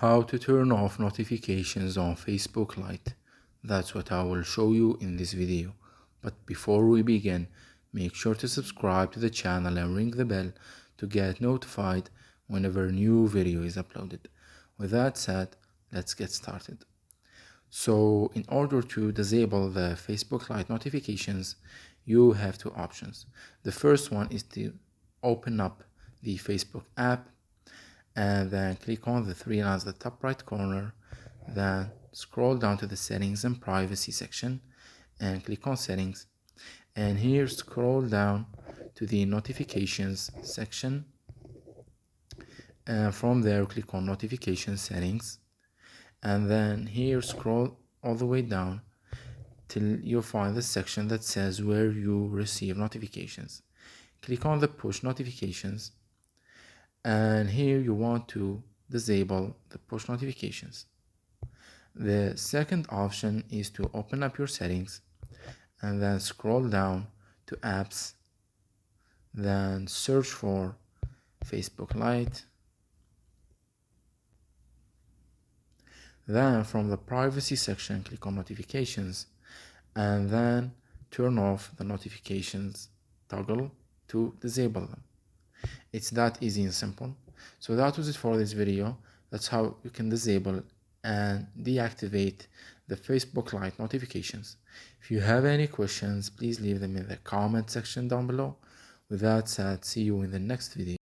How to turn off notifications on Facebook Lite. That's what I will show you in this video. But before we begin, make sure to subscribe to the channel and ring the bell to get notified whenever a new video is uploaded. With that said, let's get started. So in order to disable the Facebook Lite notifications, you have two options. The first one is to open up the Facebook app and then click on the three lines at the top right corner, then scroll down to the settings and privacy section and click on settings, and here scroll down to the notifications section, and from there click on notification settings, and then here scroll all the way down till you find the section that says where you receive notifications. Click on the push notifications, and here you want to disable the push notifications. The second option is to open up your settings and then scroll down to apps, then search for Facebook Lite, then from the privacy section click on notifications and then turn off the notifications toggle to disable them. It's that easy and simple. So that was it for this video. That's how you can disable and deactivate the Facebook Lite notifications. If you have any questions, please leave them in the comment section down below. With that said, see you in the next video.